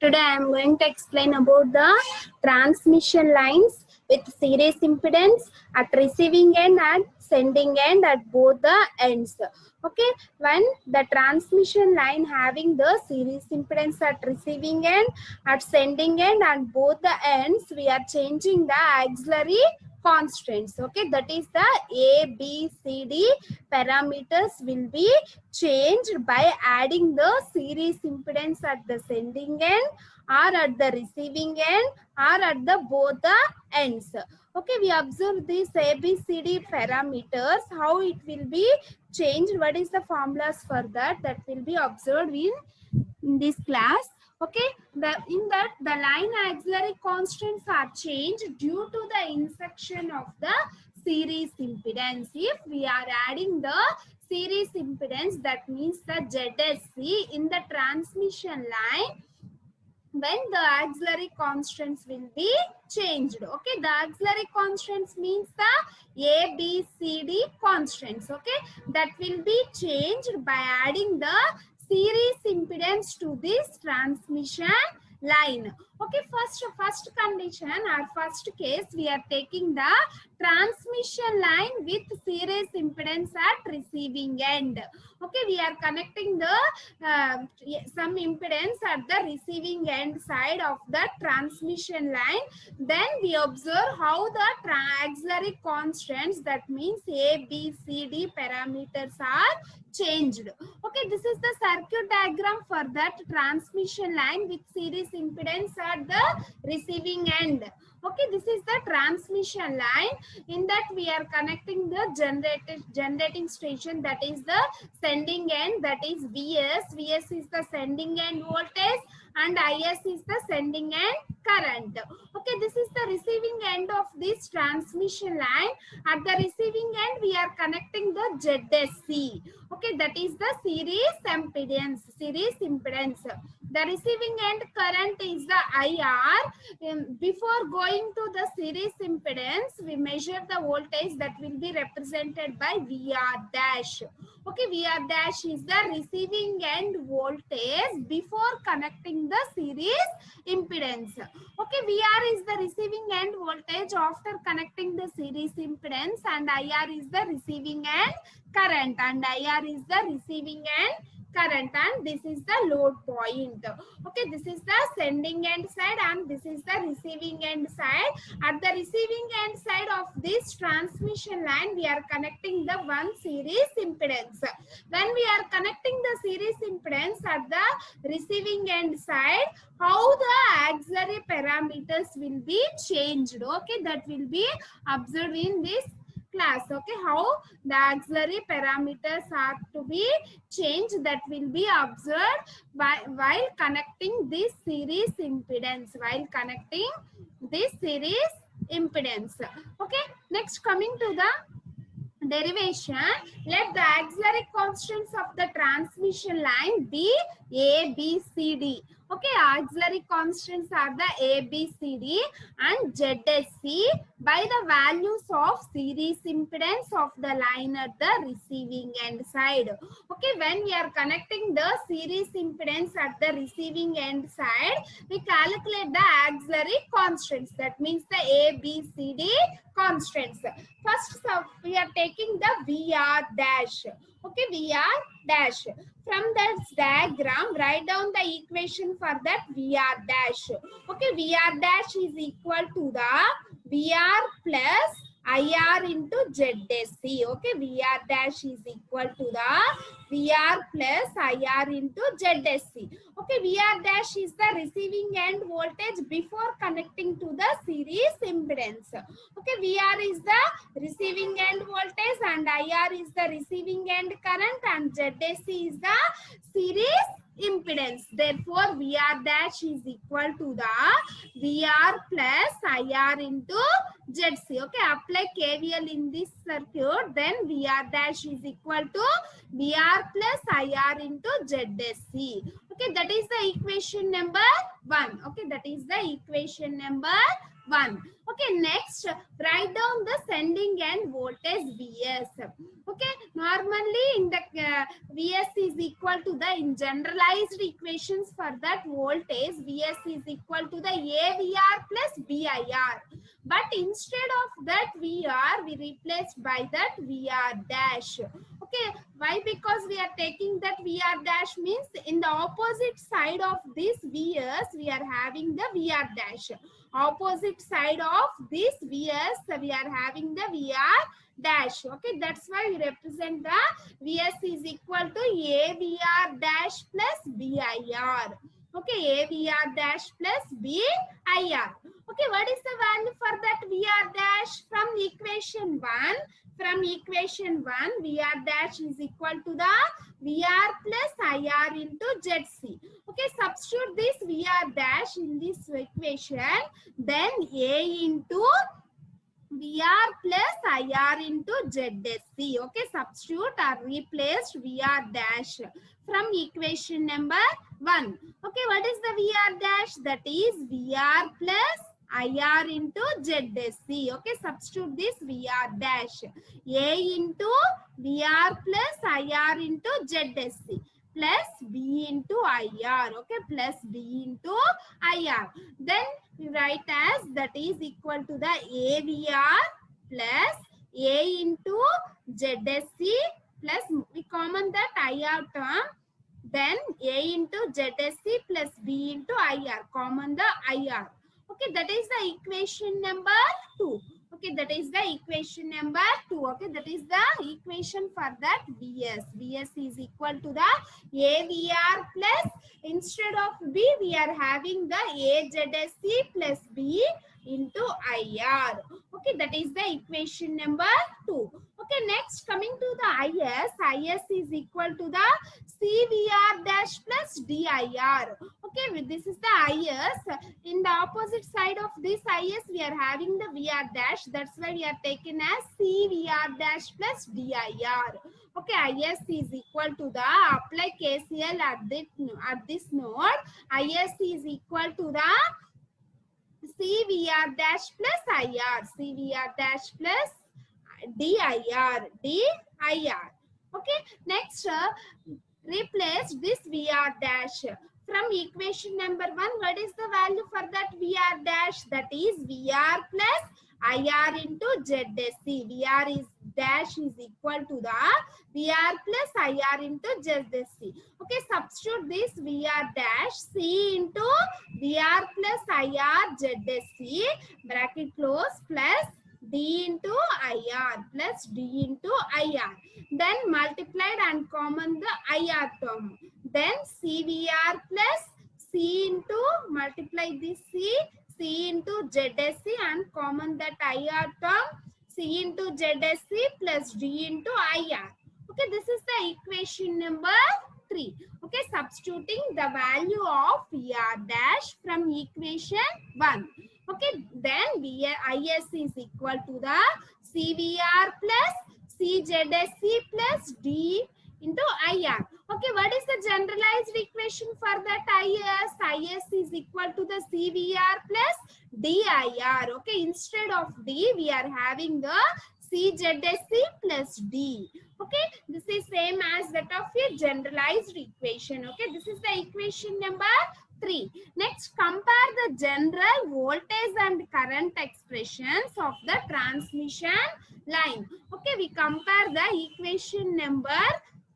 Today I am going to explain about the transmission lines with series impedance at receiving end and sending end at both the ends. Okay, when the transmission line having the series impedance at receiving end, at sending end and both the ends, we are changing the auxiliary constants. Okay, that is the A, B, C, D parameters will be changed by adding the series impedance at the sending end or at the receiving end or at the both the ends. Okay, we observe these ABCD parameters, how it will be changed, what is the formulas for that will be observed in this class. Okay, in that the line auxiliary constants are changed due to the intersection of the series impedance. If we are adding the series impedance, that means the ZSC in the transmission line, when the auxiliary constants will be changed. Okay, the auxiliary constants means the A, B, C, D constants. Okay, that will be changed by adding the series impedance to this transmission line. Okay, first condition or first case, we are taking the transmission line with series impedance at receiving end. Okay, we are connecting the some impedance at the receiving end side of the transmission line. Then we observe how the auxiliary constants, that means A, B, C, D parameters are changed. Okay, this is the circuit diagram for that transmission line with series impedance at the receiving end. Okay, this is the transmission line. In that we are connecting the generating station, that is the sending end, that is VS. VS is the sending end voltage and IS is the sending end current. Okay, this is the receiving end of this transmission line. At the receiving end we are connecting the ZSC. Okay, that is the series impedance. The receiving end current is the IR. Before going to the series impedance, we measure the voltage that will be represented by VR dash. Okay, VR dash is the receiving end voltage before connecting the series impedance. Okay, VR is the receiving end voltage after connecting the series impedance, and IR is the receiving end current, and IR is the receiving end current, and this is the load point. Okay, this is the sending end side and this is the receiving end side. At the receiving end side of this transmission line, we are connecting the one series impedance. When we are connecting the series impedance at the receiving end side, how the auxiliary parameters will be changed. Okay, that will be observed in this class. Okay, how the auxiliary parameters are to be changed, that will be observed while connecting this series impedance. Okay, next coming to the derivation, let the auxiliary constants of the transmission line be A, B, C, D. Okay, auxiliary constants are the A, B, C, D and ZSC by the values of series impedance of the line at the receiving end side. Okay, when we are connecting the series impedance at the receiving end side, we calculate the auxiliary constants. That means the A, B, C, D constants. First, we are taking the VR dash. Okay, VR dash. From that diagram, write down the equation for that VR dash. Okay, VR dash is equal to the VR plus IR into ZSC. Okay, VR dash is equal to the VR plus IR into ZSC. Okay, VR dash is the receiving end voltage before connecting to the series impedance. Okay, VR is the receiving end voltage and IR is the receiving end current and ZSC is the series impedance. Therefore, VR dash is equal to the VR plus IR into ZC. Okay, apply KVL in this circuit, then VR dash is equal to VR plus IR into ZSC. Okay, that is the equation number 1. Okay, that is the equation number 1. Okay, next write down the sending end voltage Vs. Okay, normally in the Vs is equal to the, in generalized equations for that voltage, Vs is equal to the AVR plus VIR. But instead of that VR, we replaced by that VR dash. Okay, why? Because we are taking that VR dash, means in the opposite side of this Vs, we are having the VR dash. Opposite side of this Vs, we are having the VR dash. Okay, that's why we represent the Vs is equal to AVR dash plus VIR. Okay, AVR dash plus VIR. Okay, what is the value for that VR dash? From equation 1, from equation 1, VR dash is equal to the VR plus IR into ZC. Okay, substitute this VR dash in this equation, then A into VR plus IR into ZSC. Okay, substitute or replaced VR dash from equation number 1. Okay, what is the VR dash? That is VR plus IR into ZSC. Okay, substitute this VR dash. A into VR plus IR into ZSC plus B into IR. Okay, plus B into IR. Then we write as that is equal to the AVR plus A into ZSC plus, we common that IR term, then A into ZSC plus B into IR, common the IR. Okay, that is the equation number 2. Okay, that is the equation number 2. Okay, that is the equation for that Vs. Vs is equal to the AVR plus, instead of B, we are having the AZSC plus B into IR. Okay, that is the equation number 2. Okay, next coming to the IS. IS is equal to the CVR dash plus DIR. Okay, this is the IS. In the opposite side of this IS, we are having the VR dash. That's why we are taken as CVR dash plus DIR. Okay, IS is equal to the, apply KCL at this node. IS is equal to the CVR dash plus IR. CVR dash plus DIR. DIR. Okay, next replace this VR dash. From equation number 1, what is the value for that VR dash? That is VR plus IR into ZSC. VR is dash is equal to the VR plus IR into ZSC. Okay, substitute this VR dash C into VR plus IR ZSC, bracket close, plus D into IR plus D into IR. Then multiplied and common the IR term. Then CVR plus C into, multiply this C into ZSC and common that IR term, C into ZSC plus D into IR. Okay, this is the equation number 3. Okay, substituting the value of VR dash from equation 1. Okay, then IS is equal to the CVR plus CZSC plus D into IR. Okay, what is the generalized equation for that IS? IS is equal to the CVR plus DIR. Okay, instead of D, we are having the CZSC plus D. Okay, this is same as that of a generalized equation. Okay, this is the equation number 3. Next, compare the general voltage and current expressions of the transmission line. Okay, we compare the equation number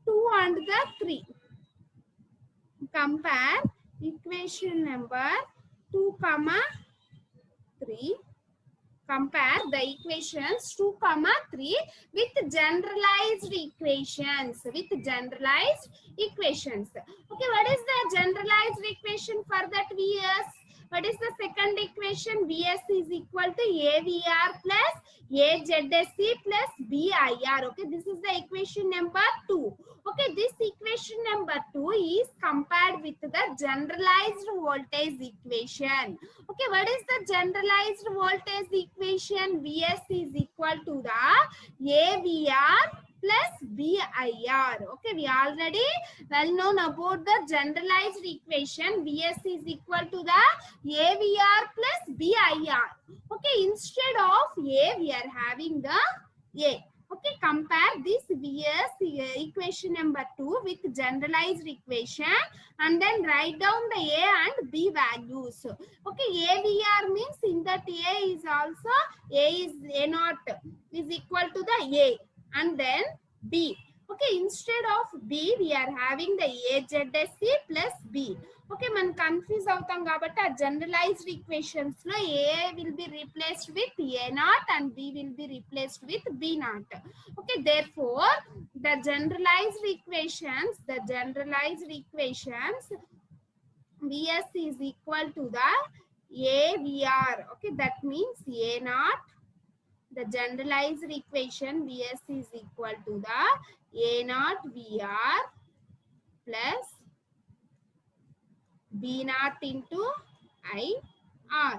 2 and the 3. Compare equation number 2, 3. Compare the equations 2, 3 with generalized equations. With generalized equations. Okay, what is the generalized equation for that Vs? What is the second equation? Vs is equal to AVR plus AZSC plus BIR. Okay, this is the equation number 2. Okay, this equation number 2 is compared with the generalized voltage equation. Okay, what is the generalized voltage equation? Vs is equal to the AVR plus BIR. Okay, we already well known about the generalized equation. Vs is equal to the AVR plus BIR. Okay, instead of A, we are having the A. Okay, compare this Vs equation number 2 with generalized equation and then write down the A and B values. Okay, AVR means in that A is also A is A naught is equal to the A and then B. Okay, instead of B, we are having the AZSC plus B. Okay, man confuse అవుతాం కాబట్టి ఆ generalized equations లో A will be replaced with A naught and B will be replaced with B naught. Okay, therefore the generalized equations Vs is equal to the AVR. Okay, that means A naught. The generalized equation Vs is equal to the A naught VR plus B naught into IR.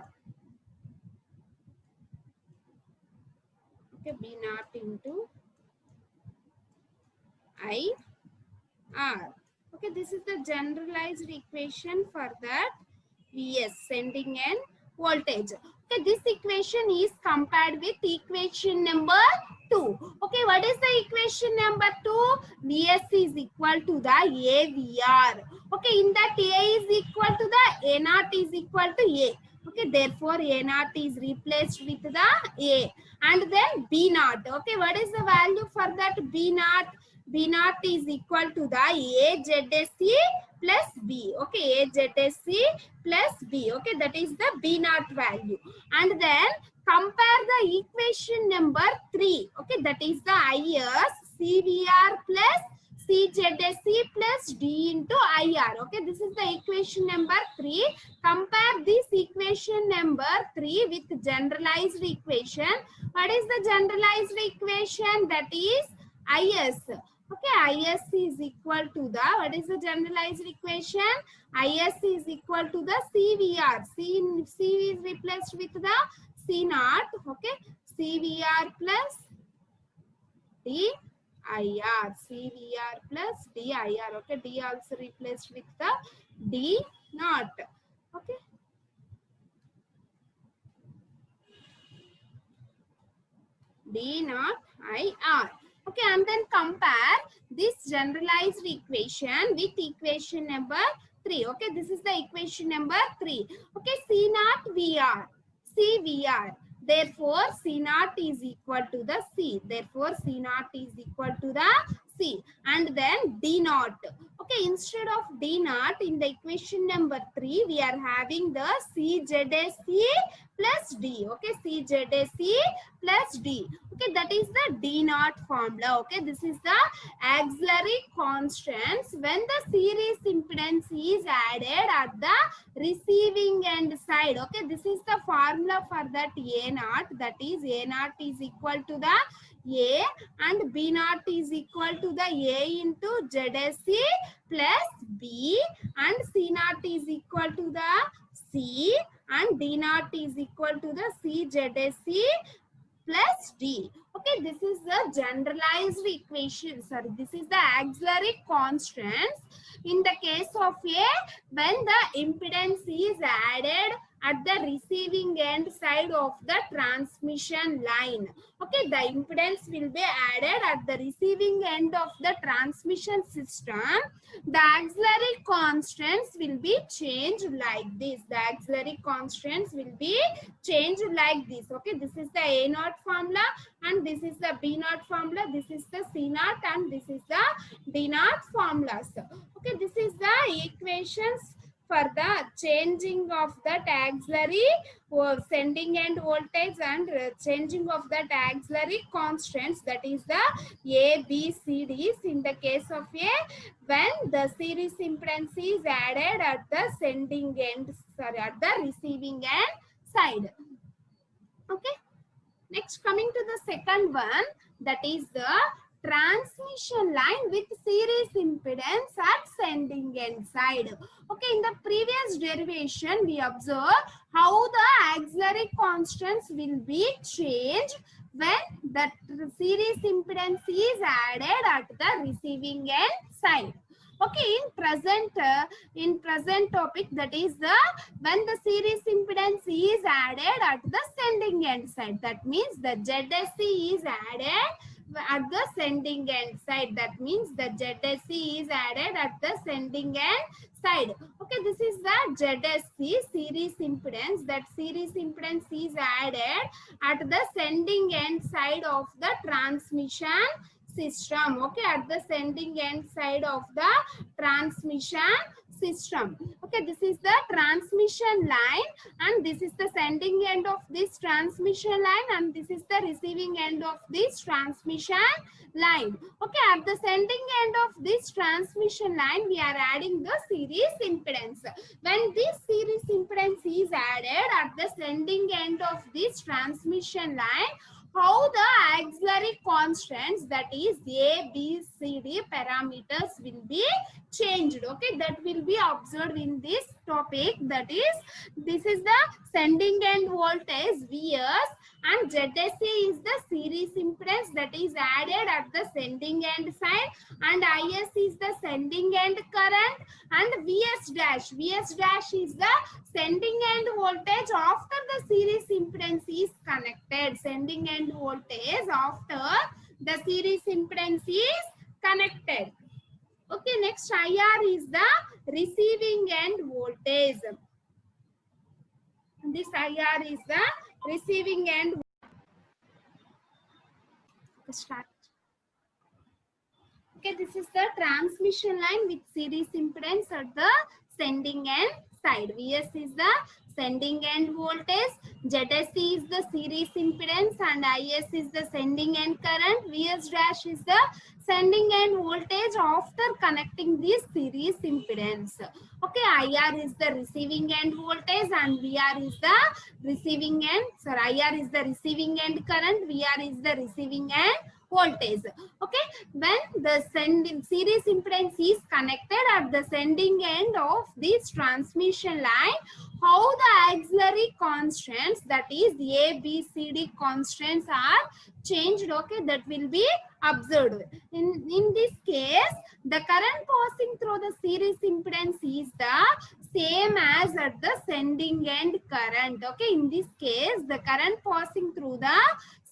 Okay, B naught into IR. Okay, this is the generalized equation for that Vs, sending end voltage. Okay, this equation is compared with equation number 2. Okay, what is the equation number 2? Vs is equal to the AVR. Okay, in that A is equal to the A naught is equal to A. Okay, therefore A naught is replaced with the A and then B naught. Okay, what is the value for that B naught? B naught is equal to the AZSC plus B. Okay, AZSC plus B. Okay, that is the B naught value. And then compare the equation number 3. Okay, that is the IS CVR plus CZSC plus D into IR. Okay, this is the equation number 3. Compare this equation number 3 with generalized equation. What is the generalized equation? That is IS. Okay, IS is equal to the, what is the generalized equation? IS is equal to the CVR. C is replaced with the C naught. Okay, CVR plus DIR. CVR plus DIR. Okay, D also replaced with the D naught. Okay. D naught IR. Okay, and then compare this generalized equation with equation number 3. Okay, this is the equation number 3. Okay, C naught VR, C VR. Therefore, C naught is equal to the C. Therefore, C naught is equal to the C. And then D naught. Okay, instead of D naught in the equation number 3, we are having the CZSC plus D. Okay, CZSC plus D. Okay, that is the D naught formula. Okay, this is the auxiliary constants when the series impedance is added at the receiving end side. Okay, this is the formula for that A naught. That is A naught is equal to the A and B naught is equal to the A into ZSC plus B and C naught is equal to the C and D naught is equal to the CZSC plus D. Okay, this is the generalized equation. Sorry, this is the auxiliary constants in the case of A when the impedance is added at the receiving end side of the transmission line. Okay, the impedance will be added at the receiving end of the transmission system. The auxiliary constants will be changed like this. The auxiliary constants will be changed like this. Okay, this is the A naught formula and this is the B naught formula. This is the C naught and this is the D naught formulas. Okay, this is the equations for the changing of that auxiliary sending end voltage and changing of that auxiliary constants, that is the A, B, C, D's in the case of A when the series impedance is added at the sending end, sorry, at the receiving end side. Okay, next coming to the second one, that is the transmission line with series impedance at sending end side. Okay, in the previous derivation, we observed how the auxiliary constants will be changed when the series impedance is added at the receiving end side. Okay, in present topic, that is the when the series impedance is added at the sending end side. That means the ZSC is added at the sending end side. That means the ZSC is added at the sending end side. Okay, this is the ZSC series impedance. That series impedance is added at the sending end side of the transmission system. Okay, at the sending end side of the transmission system. Okay, this is the transmission line and this is the sending end of this transmission line and this is the receiving end of this transmission line. Okay, at the sending end of this transmission line, we are adding the series impedance. When this series impedance is added at the sending end of this transmission line, how the auxiliary constants, that is A, B, C, D parameters will be changed. Okay, that will be observed in this topic. That is, this is the sending end voltage Vs and ZSC is the series impedance that is added at the sending end side, and Is is the sending end current, and Vs dash is the sending end voltage after the series impedance is connected. Sending end voltage after the series impedance is connected. Okay, next IR is the receiving end voltage. This IR is the receiving end. Start. Okay, this is the transmission line with series impedance at the sending end side. Vs is the sending end voltage, ZSC is the series impedance, and Is is the sending end current. Vs dash is the sending end voltage after connecting this series impedance. Okay, IR is the receiving end voltage and VR is the receiving end. IR is the receiving end current, VR is the receiving end voltage. Okay, when the series impedance is connected at the sending end of this transmission line, how the auxiliary constants, that is A, B, C, D constants are changed. Okay, that will be observed. In this case, the current passing through the series impedance is the same as at the sending end current. Okay, in this case, the current passing through the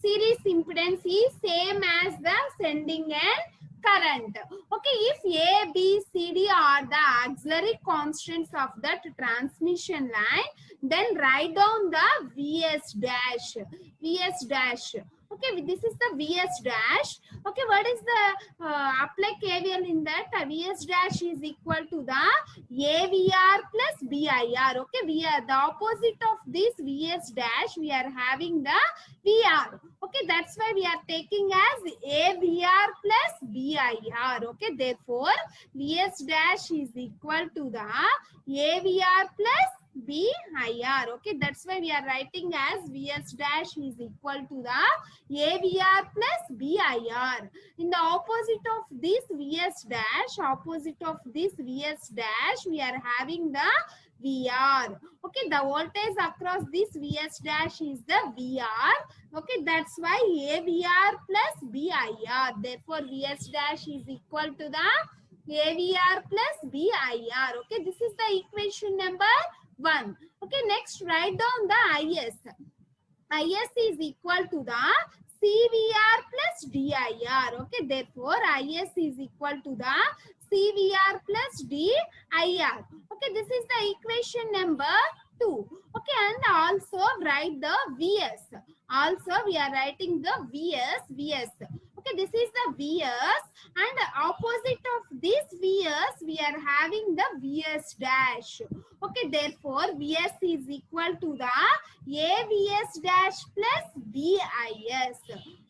series impedance is same as the sending end current. Okay, if A, B, C, D are the auxiliary constants of that transmission line, then write down the Vs dash. Vs dash. Okay, this is the Vs dash. Okay, what is the apply KVL in that? Vs dash is equal to the AVR plus BIR. Okay, we are the opposite of this Vs dash. We are having the VR. Okay, that's why we are taking as AVR plus BIR. Okay, therefore Vs dash is equal to the AVR plus BIR. Okay, that's why we are writing as Vs dash is equal to the AVR plus BIR. In the opposite of this Vs dash, we are having the VR. Okay, the voltage across this Vs dash is the VR. Okay, that's why AVR plus BIR. Therefore, Vs dash is equal to the AVR plus BIR. Okay, this is the equation number 1. Okay, next write down the Is. Is is equal to the CVR plus DIR. Okay, therefore Is is equal to the CVR plus DIR. Okay, this is the equation number 2. Okay, and also write the Vs. Also, we are writing the Vs. Okay, this is the Vs, and opposite of this Vs, we are having the Vs dash. Okay, therefore Vs is equal to the AVs dash plus BIS.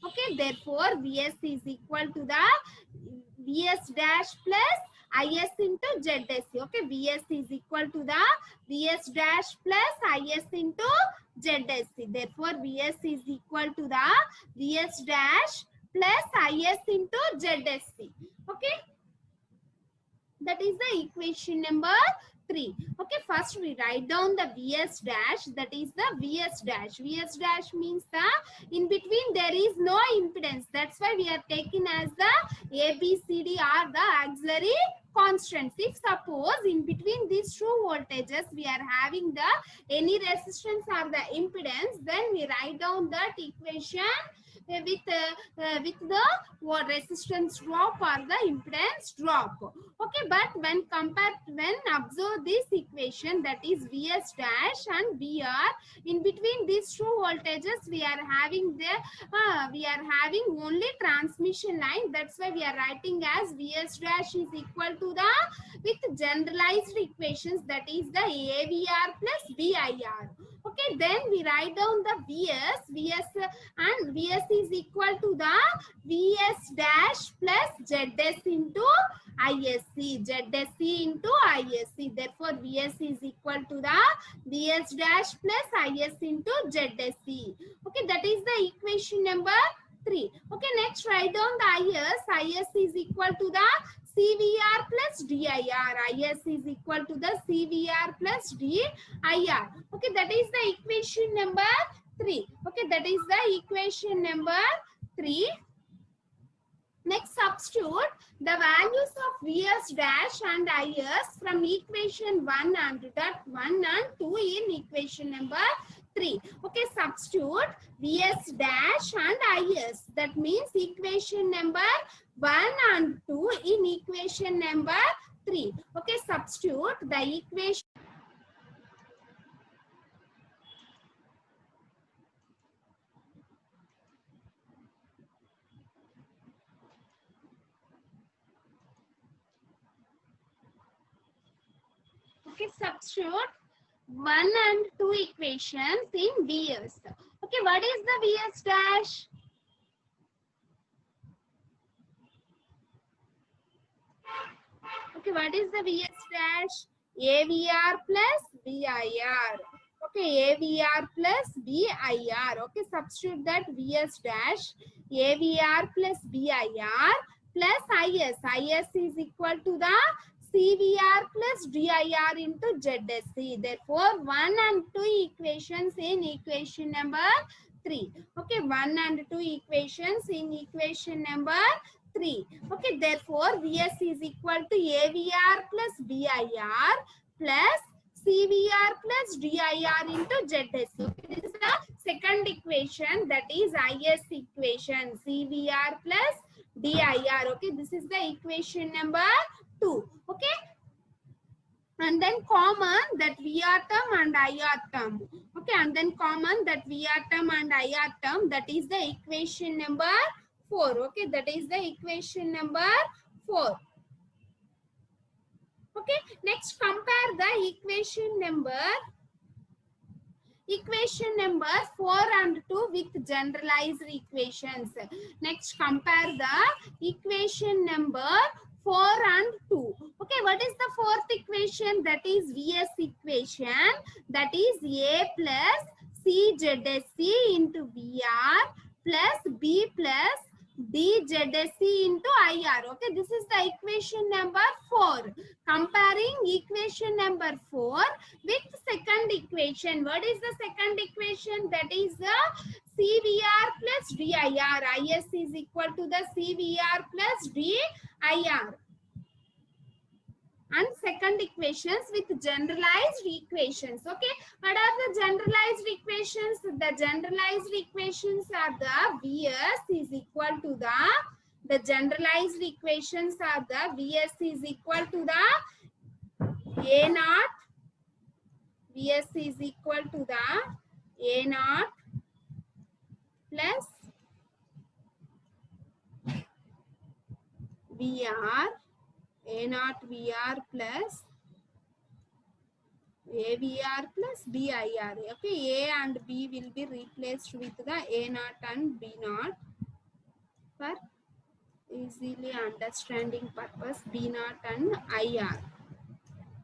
Okay, therefore Vs is equal to the Vs dash plus Is into ZSC. Okay, Vs is equal to the Vs dash plus Is into ZSC. Therefore, Vs is equal to the Vs dash plus IS into ZSC. Okay, that is the equation number 3. Okay, first we write down the Vs dash, that is the Vs dash. Vs dash means the in between there is no impedance. That's why we are taking as the ABCD are the auxiliary constants. If suppose in between these two voltages we are having the any resistance or the impedance, then we write down that equation with the resistance drop or the impedance drop. Okay, but when observe this equation, that is Vs dash and Vr, in between these two voltages we are having only transmission line. That's why we are writing as Vs dash is equal to the with generalized equations, that is the AVR plus VIR. Okay, then we write down the Vs and Vs is equal to the Vs dash plus Zs into ISC, Zsc into ISC. Therefore, Vs is equal to the Vs dash plus Is into Zsc. Okay, that is the equation number 3. Okay, next write down the Is. Is is equal to the CVR plus DIR. Is is equal to the CVR plus DIR. Okay, that is the equation number 3. Okay, that is the equation number 3. Next, substitute the values of Vs dash and Is from equation 1 and 2 in equation number 3. Okay, substitute Vs dash and Is. That means equation number 1 and 2 in equation number 3. Okay, substitute the equation. Okay, substitute 1 and 2 equations in Vs. Okay, what is the Vs dash? Okay, what is the Vs dash? AVR plus VIR. Okay, AVR plus VIR. Okay, substitute that Vs dash AVR plus VIR plus Is. Is is equal to the CVR plus DIR into ZSC. Therefore, 1 and 2 equations in equation number 3. Okay, 1 and 2 equations in equation number 3. Okay, therefore, Vs is equal to AVR plus VIR plus CVR plus DIR into ZSC. Okay, this is the second equation, that is Is equation, CVR plus DIR. Okay, this is the equation number 2. Okay, and then common that VR term and IR term. Okay, and then common that VR term and IR term, that is the equation number 4. Okay, that is the equation number 4. Okay, next compare the equation number 4 and 2 with generalized equations. Next compare the equation number 4 and 2. Okay, what is the fourth equation? That is Vs equation, that is A plus C ZSC into VR plus B plus D ZSC into IR. Okay, this is the equation number 4. Comparing equation number 4 with second equation. What is the second equation? That is the CVR plus DIR. Is is equal to the CVR plus DIR. And second equations with generalized equations. Okay, what are the generalized equations? The generalized equations are the Vs is equal to the generalized equations are the Vs is equal to the A naught. Vs is equal to the A naught plus VR. A naught VR plus AVR plus BIR. Okay, A and B will be replaced with the A naught and B naught for easily understanding purpose, B naught and IR.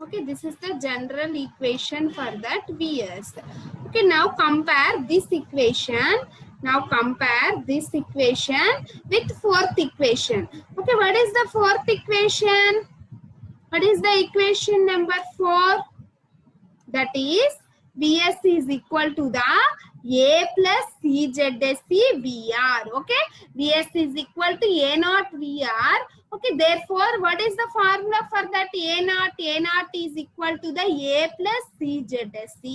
Okay, this is the general equation for that Vs. Okay, now compare this equation Now compare this equation with fourth equation. Okay, what is the fourth equation? What is the equation number 4? That is Vs is equal to the A plus CZSC VR. Okay, Vs is equal to A naught VR. Okay, therefore, what is the formula for that A naught? A naught is equal to the A plus CZSC.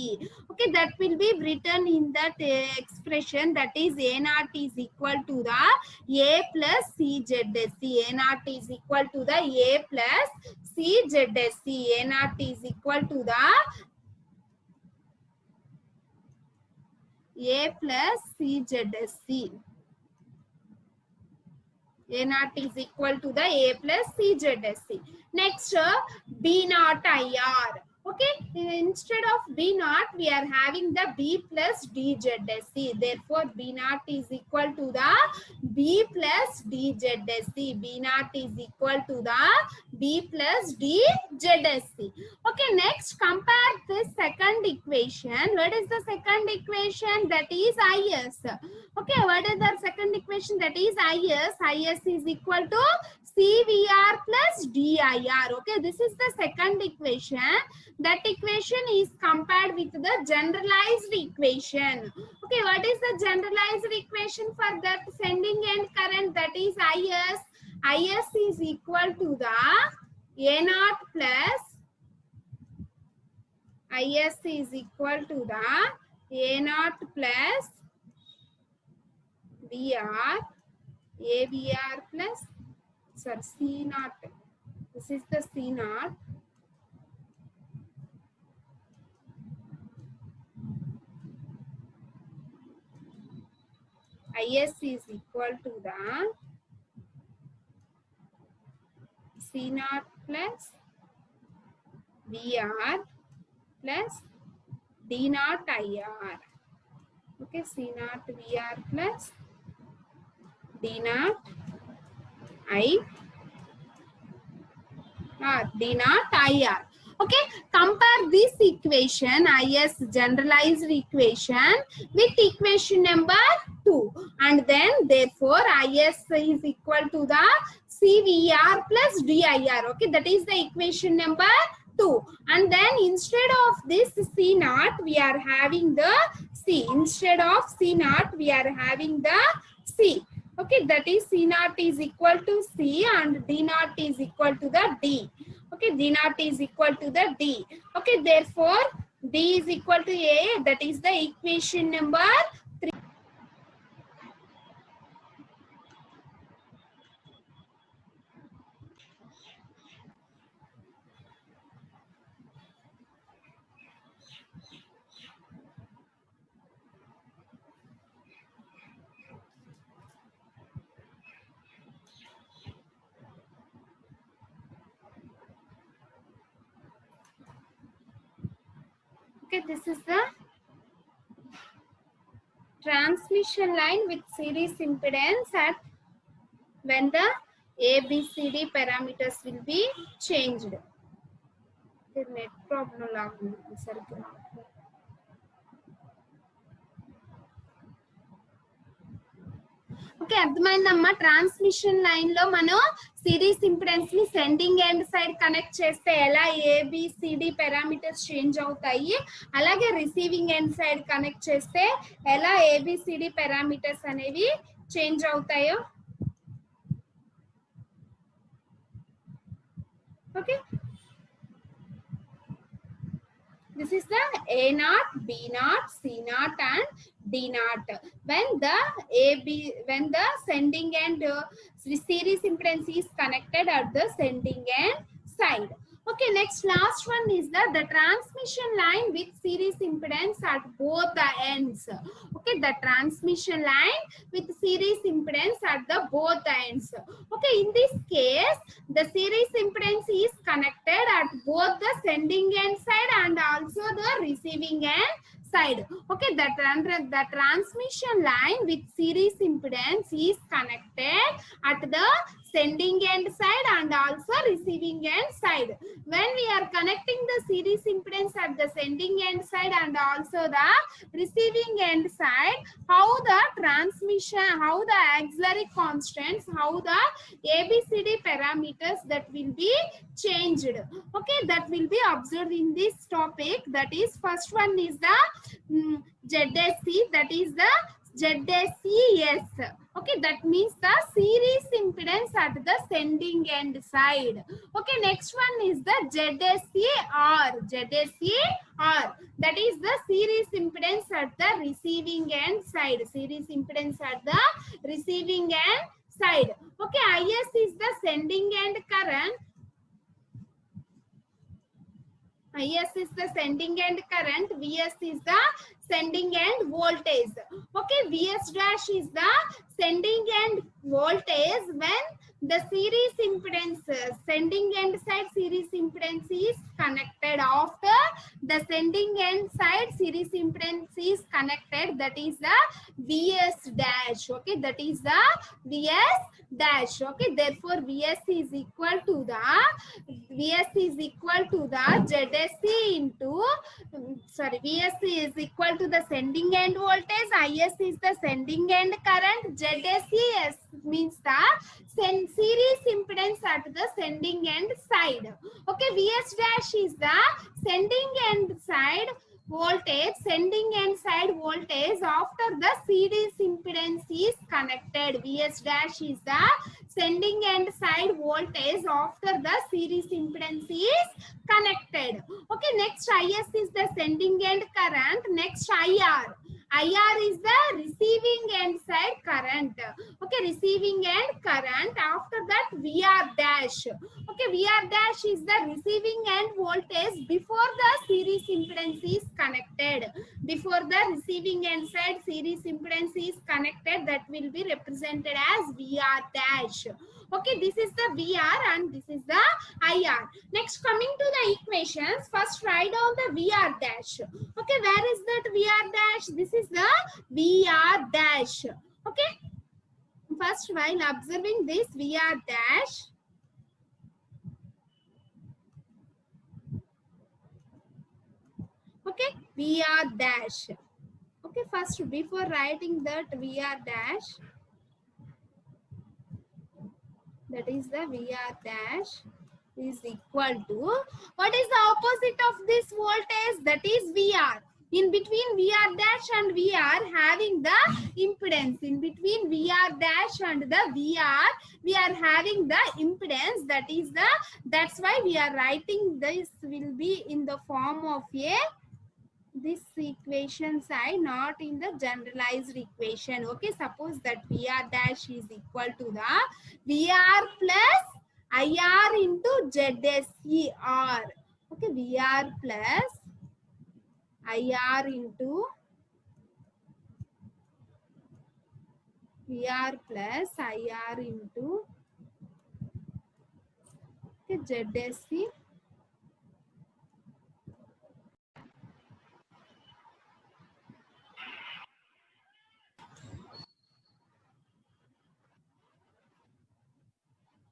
Okay, that will be written in that expression, that is A naught is equal to the A plus CZSC. A naught is equal to the A plus CZSC. A naught is equal to the A plus CZSC. A naught is equal to the A plus CZSC. Next, B naught IR. Okay, instead of B naught, we are having the B plus DZSC. Therefore, B naught is equal to the B plus DZSC. B naught is equal to the B plus DZSC. Okay, next compare this second equation. What is the second equation? That is IS. Okay, what is the second equation? That is IS. IS is equal to CVR plus DIR. Okay, this is the second equation. That equation is compared with the generalized equation. Okay, what is the generalized equation for that sending end current? That is IS. IS is equal to the A naught plus IS is equal to the A naught plus VR, AVR plus, sorry, C naught. This is the C naught. IS is equal to the C naught plus VR plus D naught IR. Okay, C naught VR plus D naught I or D naught IR. Okay, compare this equation, IS generalized equation, with equation number 2. And then, therefore, IS is equal to the CVR plus DIR. Okay, that is the equation number 2. And then, instead of this C naught, we are having the C. Instead of C naught, we are having the C. Okay, that is C naught is equal to C and D naught is equal to the D. Okay, D naught is equal to the D. Okay, therefore, D is equal to A. That is the equation number 3. Okay, this is the transmission line with series impedance at when the ABCD parameters will be changed. The net problem circle. Okay, అర్థమైందమ్మా. Transmission line లో మనం series impedance ని sending end side connect చేస్తే ఎలా A B C D parameters change అవుతాయి, అలాగే receiving end side connect చేస్తే ఎలా ఏబిసిడి పారామీటర్స్ అనేవి చేంజ్ అవుతాయో. Okay, this is the A naught, B naught, C naught and D naught. When the sending end series impedance is connected at the sending end side. Okay, next last one is the transmission line with series impedance at both the ends. Okay, the transmission line with series impedance at the both ends. Okay, in this case, the series impedance is connected at both the sending end side and also the receiving end side. Okay, the transmission line with series impedance is connected at the sending end side and also receiving end side. When we are connecting the series impedance at the sending end side and also the receiving end side, how the transmission, how the auxiliary constants, how the ABCD parameters that will be changed. Okay, that will be observed in this topic. That is, first one is the ZSC, that is the ZSCS. Okay, that means the series impedance at the sending end side. Okay, next one is the ZSCR. ZSCR, that is the series impedance at the receiving end side. Series impedance at the receiving end side. Okay, IS is the sending end current. IS is the sending end current, VS is the sending end voltage. Okay, VS dash is the sending end voltage when the series impedance, sending end side series impedance is connected. After the sending end side series impedance is connected, that is the VS dash. Okay, that is the VS dash. Okay, therefore VS is equal to the ZSC into VS is equal to the sending end voltage, IS is the sending end current, ZSCS means the series impedance at the sending end side. Okay, VS dash is the sending end side voltage, sending end side voltage after the series impedance is connected. VS dash is the sending end side voltage after the series impedance is connected. Okay, next IS is the sending end current. Next IR. IR is the receiving end side current. Okay, receiving end current. After that VR dash. Okay, VR dash is the receiving end voltage before the series impedance is connected. Before the receiving end side series impedance is connected, that will be represented as VR dash. Okay, this is the VR and this is the IR. Next, coming to the equations, first write down the VR dash. Okay, where is that VR dash? This is the VR dash. Okay, first while observing this VR dash, okay, VR dash. Okay, first before writing that VR dash, that is the VR dash is equal to, what is the opposite of this voltage? That is VR. In between VR dash and VR having the impedance. In between VR dash and the VR, we are having the impedance. That is the, that's why we are writing this will be in the form of a this equation side, not in the generalized equation. Okay, suppose that VR dash is equal to the VR plus IR into ZSCR. Okay, VR plus IR into VR plus IR into okay, ZSC.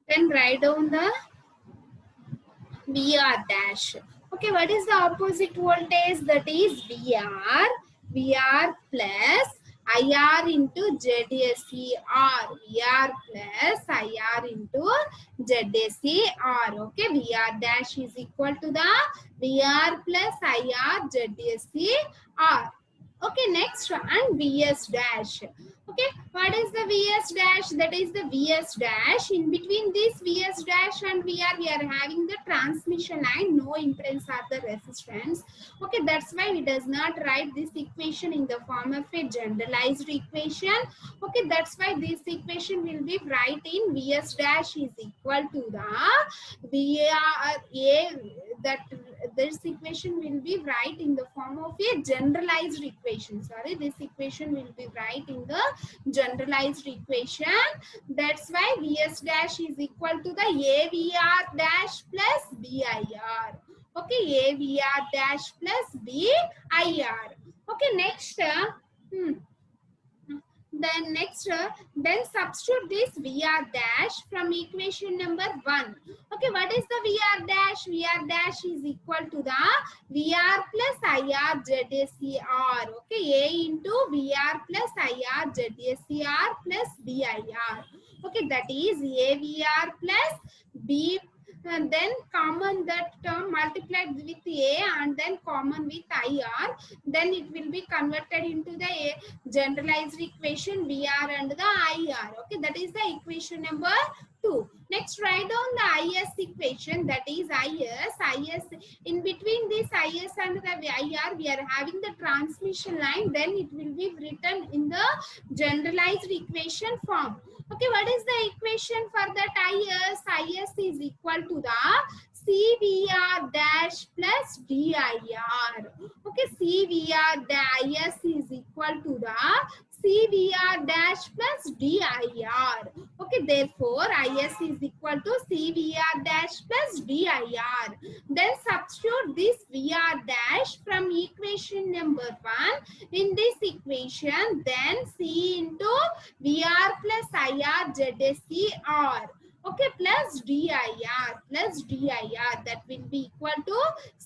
Then write down the VR dash. Okay, what is the opposite voltage? That is VR. VR plus IR into ZSCR. VR plus IR into ZSCR. Okay, VR dash is equal to the VR plus IR ZSCR. Okay, next one, VS dash. Okay, what is the VS dash? That is the VS dash. In between this VS dash and VR, we are having the transmission line, no impedance or the resistance. Okay, that's why we does not write this equation in the form of a generalized equation. Okay, that's why this equation will be write in VS dash is equal to the VR, that this equation will be write in the form of a generalized equation. Sorry, this equation will be write in the generalized equation. That's why VS dash is equal to the AVR dash plus BIR. Okay, AVR dash plus BIR. Okay, next, then substitute this VR dash from equation number 1. Okay, what is the VR dash? VR dash is equal to the VR plus IR ZSCR. Okay, A into VR plus IR ZSCR plus BIR. Okay, that is AVR plus B, and then common that term multiplied with A and then common with IR, then it will be converted into the generalized equation VR and the IR. Okay, that is the equation number 2. Next, write down the IS equation, that is IS. In between this IS and the IR, we are having the transmission line, then it will be written in the generalized equation form. Okay, what is the equation for that IS? IS is equal to the CVR dash plus DIR. Okay, CVR IS is equal to the CVR dash plus DIR. Okay, therefore IS is equal to CVR dash plus DIR. Then substitute this VR dash from equation number 1 in this equation. Then C into VR plus IR ZSCR. Okay, plus DIR, that will be equal to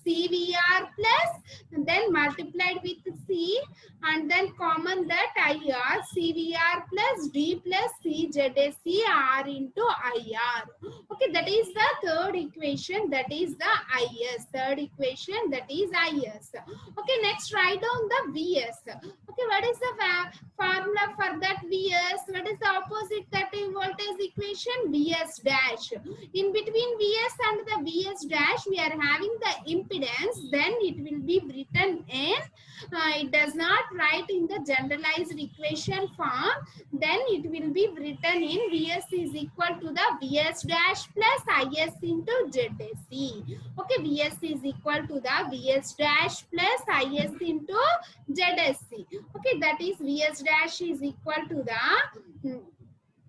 CVR plus, then multiplied with C and then common that IR, CVR plus D plus C ZSCR into IR. Okay, that is the third equation, that is the IS. Third equation, that is IS. Okay, next write down the VS. Okay, what is the formula for that VS? What is the opposite cutting voltage equation? VS dash. In between VS and the VS dash, we are having the impedance. Then it will be written in, it does not write in the generalized equation form. Then it will be written in VS is equal to the VS dash plus IS into ZSC. Okay, VS is equal to the VS dash plus IS into ZSC. Okay, that is VS dash is equal to the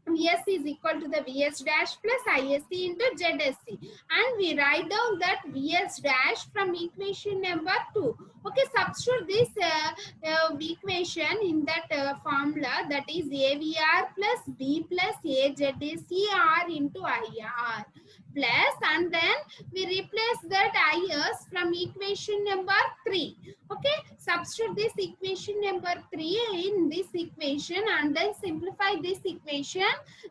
VS is equal to the VS dash plus ISC into ZSC, and we write down that VS dash from equation number 2. Okay, substitute this equation in that formula, that is AVR plus B plus AZCR into IR plus, and then we replace that IS from equation number 3. Okay, substitute this equation number 3 in this equation and then simplify this equation.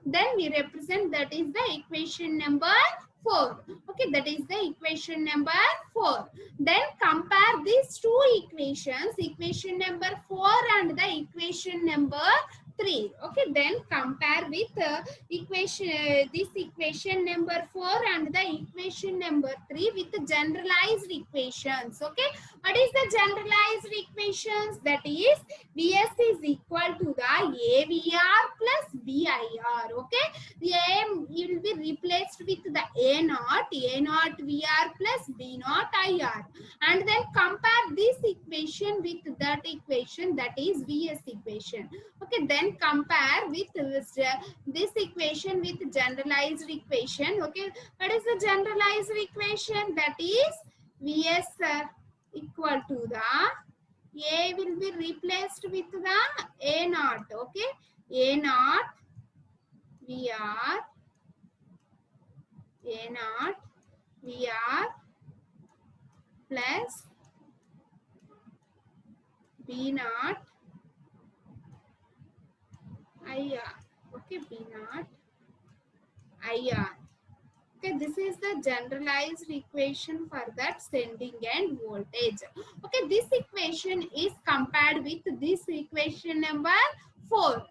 Then we represent, that is the equation number 4. Okay, that is the equation number 4. Then compare these two equations, equation number 4 and the equation number 3. Okay, then compare with this equation number 4 and the equation number 3 with the generalized equations. Okay, what is the generalized equations? That is VS is equal to the AVR plus BIR. Okay, the A will be replaced with the A naught VR plus B naught IR, and then compare this equation with that equation, that is VS equation. Okay, then compare with this equation with generalized equation. Okay, what is the generalized equation? That is VS equal to the A will be replaced with the A naught. Okay, A naught VR, A naught VR plus B naught IR. Okay, B naught IR. Okay, this is the generalized equation for that sending end voltage. Okay, this equation is compared with this equation number 4.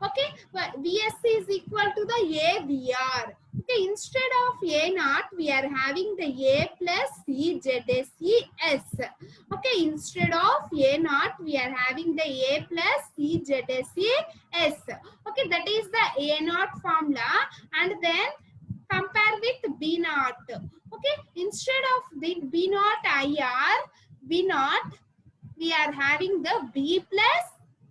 Okay, VS is equal to the AVR. Okay, instead of A naught, we are having the A plus C ZSCS. Okay, instead of A naught, we are having the A plus C ZSCS. Okay, that is the A naught formula, and then compare with B naught. Okay, instead of the B naught IR, B naught, we are having the B plus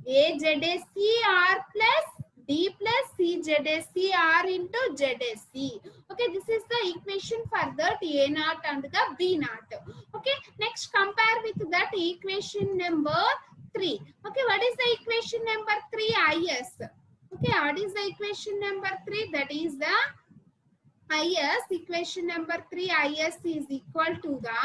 AZSCR plus D plus CZSCR into ZSC. Okay, this is the equation for that A naught and the B naught. Okay, next compare with that equation number 3. Okay, what is the equation number 3? Is. Okay, what is the equation number 3? That is the is, equation number 3, is is equal to the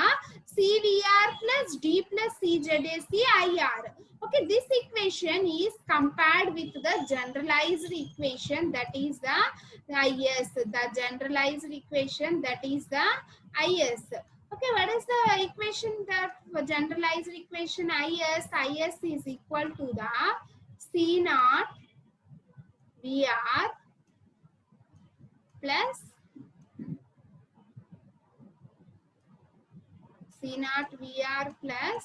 CVR plus D plus CZAC IR. Okay, this equation is compared with the generalized equation, that is the is, the generalized equation, that is the is. Okay, what is the equation, that generalized equation is? Is is equal to the C naught VR plus C naught VR plus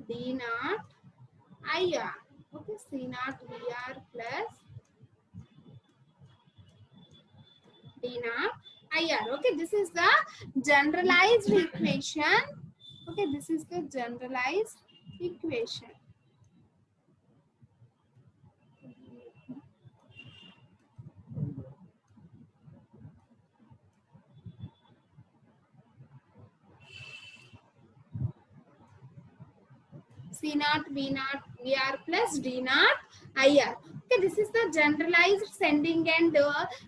D naught IR. Okay, C naught VR plus D naught IR. Okay, this is the generalized equation. Okay, this is the generalized equation. C naught V naught VR plus D naught IR. Okay, this is the generalized sending end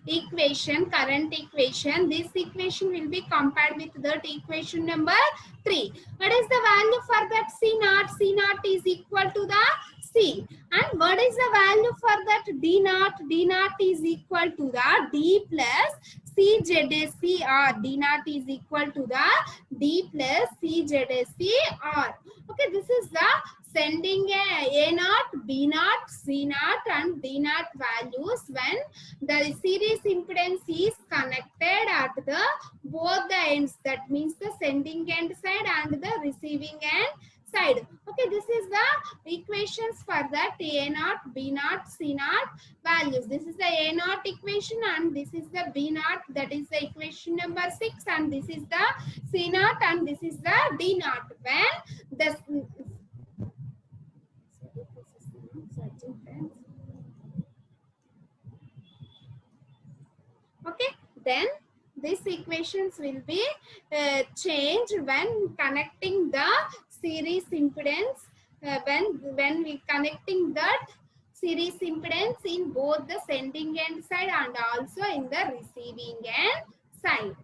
equation, current equation. This equation will be compared with that equation number 3. What is the value for that C naught? C naught is equal to the C. And what is the value for that D naught? D naught is equal to the D plus CZACR. D naught is equal to the D plus CZACR. Okay, this is the sending A naught, B naught, C naught and D naught values when the series impedance is connected at the both the ends. That means the sending end side and the receiving end side. Okay, this is the equations for that A naught, B naught, C naught values. This is the A naught equation and this is the B naught, that is the equation number 6, and this is the C naught and this is the D naught. When the okay, then these equations will be changed when connecting the series impedance, when we connecting that series impedance in both the sending end side and also in the receiving end side.